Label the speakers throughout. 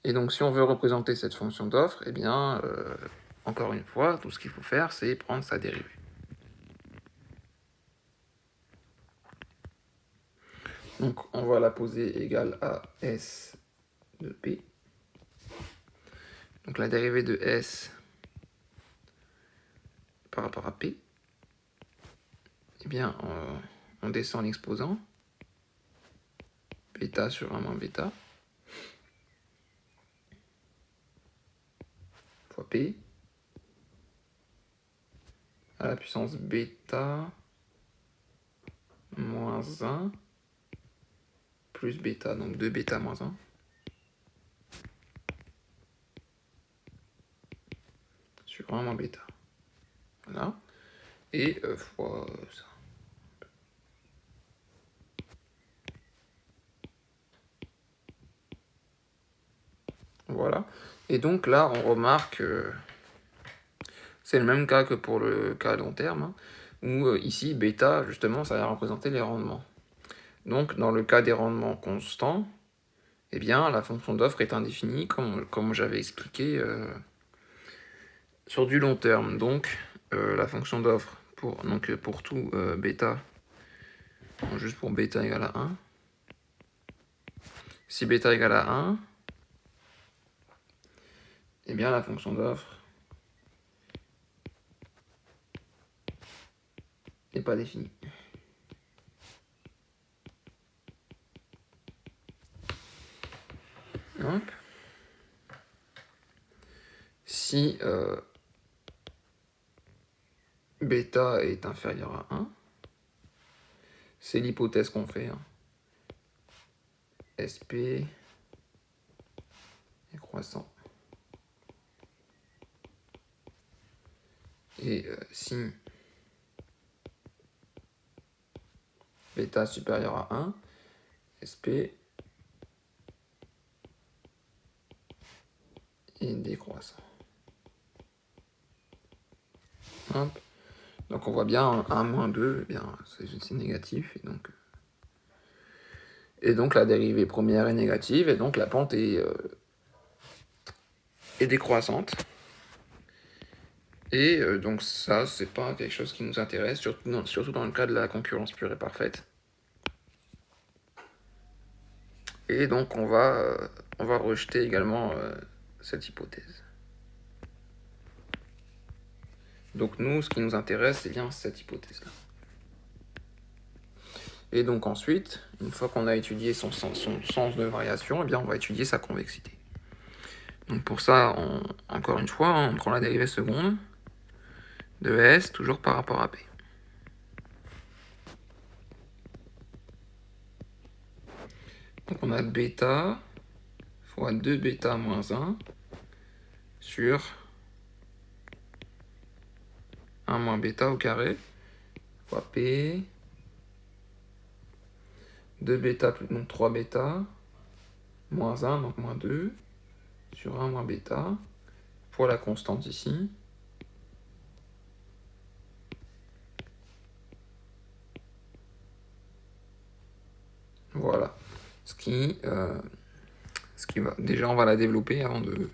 Speaker 1: Et donc si on veut représenter cette fonction d'offre, eh bien, encore une fois, tout ce qu'il faut faire, c'est prendre sa dérivée. Donc on va la poser égale à S de P. Donc la dérivée de S par rapport à P, eh bien, on descend l'exposant, bêta sur 1 moins bêta, fois P, à la puissance bêta moins 1, plus bêta, donc 2 bêta moins 1, sur 1 moins bêta. Voilà. Et fois ça. Voilà. Et donc là, on remarque, c'est le même cas que pour le cas à long terme, hein, où ici, bêta, justement, ça va représenter les rendements. Donc, dans le cas des rendements constants, eh bien, la fonction d'offre est indéfinie, comme j'avais expliqué sur du long terme. Donc, la fonction d'offre pour tout bêta, juste pour bêta égale à 1, si bêta égale à 1, eh bien, la fonction d'offre n'est pas définie. Hop. Si bêta est inférieur à 1, c'est l'hypothèse qu'on fait. Hein. SP est croissant. Et si bêta supérieur à 1, SP est décroissant. Hop. Donc on voit bien 1 moins 2, eh bien c'est négatif. Et donc la dérivée première est négative, et donc la pente est décroissante. Et donc ça, c'est pas quelque chose qui nous intéresse, surtout dans le cas de la concurrence pure et parfaite. Et donc on va rejeter également cette hypothèse. Donc nous, ce qui nous intéresse, c'est bien cette hypothèse-là. Et donc ensuite, une fois qu'on a étudié son sens de variation, eh bien on va étudier sa convexité. Donc pour ça, encore une fois, on prend la dérivée seconde de S, toujours par rapport à P. Donc on a bêta fois 2 bêta moins 1 sur 1 moins bêta au carré fois P, 2 bêta, donc 3 bêta, moins 1, donc moins 2, sur 1 moins bêta, fois la constante ici, voilà. Ce qui va... Déjà, on va la développer avant de...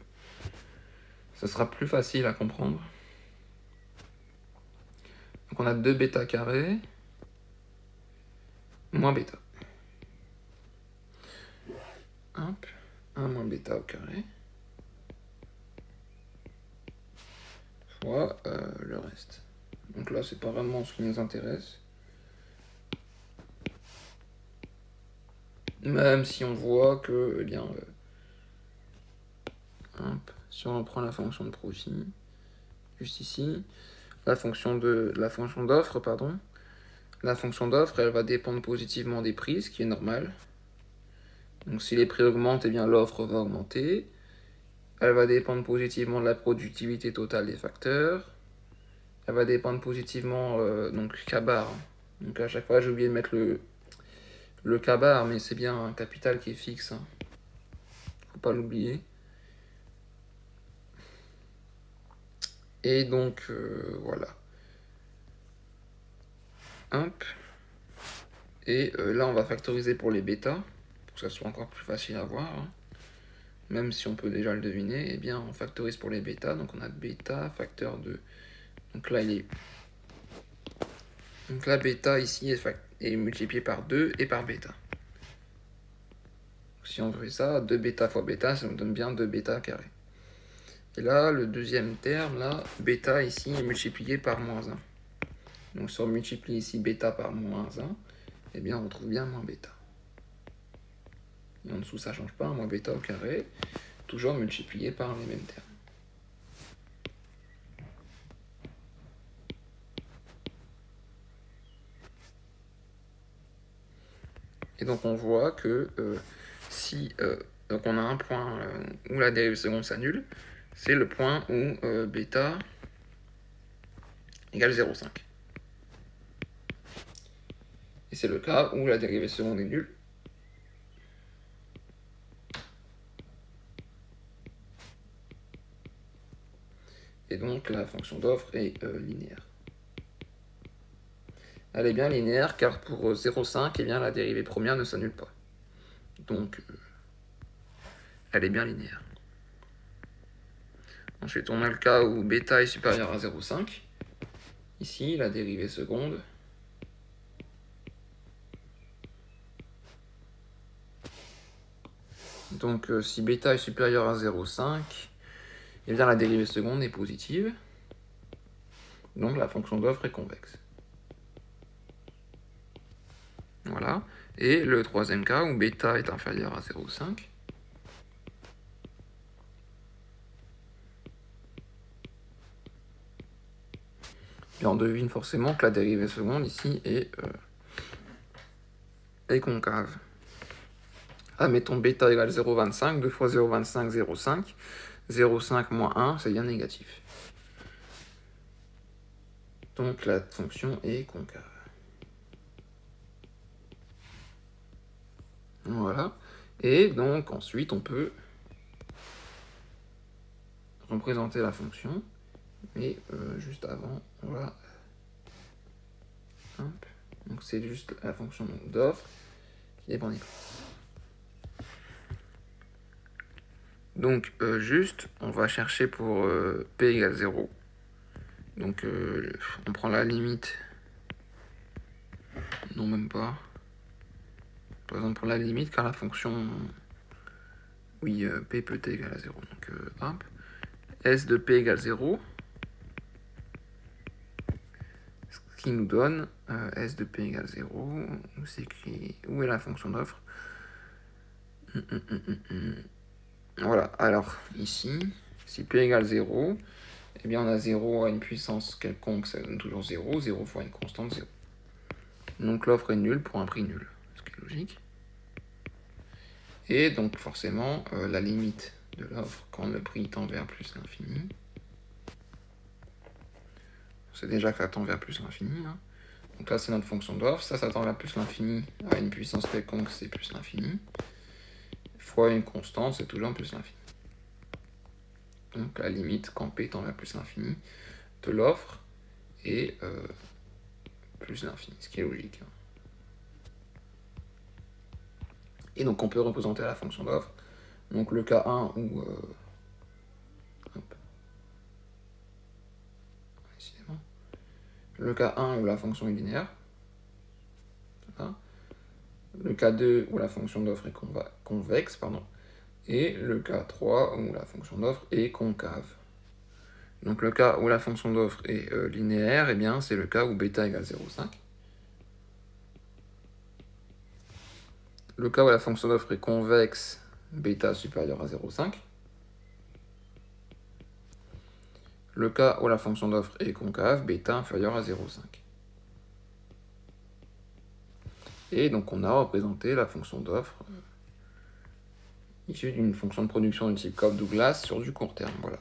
Speaker 1: Ça sera plus facile à comprendre. Donc on a 2 bêta carré, moins bêta. Hop, 1 moins bêta au carré, fois le reste. Donc là, c'est pas vraiment ce qui nous intéresse. Même si on voit que, eh bien, si on reprend la fonction de profit, juste ici, la fonction d'offre, pardon, la fonction d'offre, elle va dépendre positivement des prix, ce qui est normal. Donc si les prix augmentent, eh bien l'offre va augmenter. Elle va dépendre positivement de la productivité totale des facteurs. Elle va dépendre positivement, donc K-bar. Donc à chaque fois, j'ai oublié de mettre le K-bar, mais c'est bien un capital qui est fixe. Hein. Faut pas l'oublier. Et donc, voilà. Hop. Et là, on va factoriser pour les bêtas, pour que ça soit encore plus facile à voir. Hein. même si on peut déjà le deviner, eh bien on factorise pour les bêta, donc on a bêta facteur 2. Donc là, donc la bêta ici est multipliée par 2 et par bêta. Si on fait ça, 2 bêta fois bêta, ça nous donne bien 2 bêta carré. Et là, le deuxième terme, là, bêta ici est multiplié par moins 1. Donc si on multiplie ici bêta par moins 1, eh bien on trouve bien moins bêta. Et en dessous, ça ne change pas, moins bêta au carré, toujours multiplié par les mêmes termes. Et donc on voit que donc on a un point où la dérive seconde s'annule, c'est le point où bêta égale 0,5. Et c'est le cas où la dérivée seconde est nulle. Et donc la fonction d'offre est linéaire. Elle est bien linéaire car pour 0,5, eh bien, la dérivée première ne s'annule pas. Donc elle est bien linéaire. Ensuite, on a le cas où bêta est supérieur à 0,5. Ici, la dérivée seconde donc si bêta est supérieur à 0,5, eh bien la dérivée seconde est positive. Donc la fonction d'offre est convexe. Voilà. Et le troisième cas où bêta est inférieur à 0,5. Et on devine forcément que la dérivée seconde ici est concave. Admettons bêta égale 0,25, 2 fois 0,25, 0,5. 0,5 moins 1, c'est bien négatif. Donc la fonction est concave. Voilà. Et donc ensuite on peut représenter la fonction. Mais juste avant, on va... Hop. Donc c'est juste la fonction d'offre qui dépend des classes. Donc juste, on va chercher pour p égale 0. Donc on prend la limite. Non, même pas. Par exemple, pour la limite, car la fonction... Oui, p peut t égale à 0. Donc hop. S de p égale 0. Ce qui nous donne S de p égale 0. Où c'est écrit... Où est la fonction d'offre? Voilà, alors ici, si p égale 0, eh bien on a 0 à une puissance quelconque, ça donne toujours 0, 0 fois une constante 0. Donc l'offre est nulle pour un prix nul, ce qui est logique. Et donc forcément, la limite de l'offre quand le prix tend vers plus l'infini, c'est déjà que ça tend vers plus l'infini. Hein. Donc là c'est notre fonction d'offre, ça tend vers plus l'infini à une puissance quelconque, c'est plus l'infini. Fois une constante, c'est toujours plus l'infini. Donc la limite, quand p tend vers plus l'infini, de l'offre est plus l'infini, ce qui est logique. Et donc on peut représenter la fonction d'offre. Donc le cas 1 où... le cas 1 où la fonction est linéaire. Voilà. Le cas 2 où la fonction d'offre est convexe, et le cas 3 où la fonction d'offre est concave. Donc le cas où la fonction d'offre est linéaire, eh bien c'est le cas où bêta égale 0,5. Le cas où la fonction d'offre est convexe, bêta supérieur à 0,5. Le cas où la fonction d'offre est concave, bêta inférieur à 0,5. Et donc on a représenté la fonction d'offre issue d'une fonction de production de type Cobb-Douglas sur du court terme. Voilà.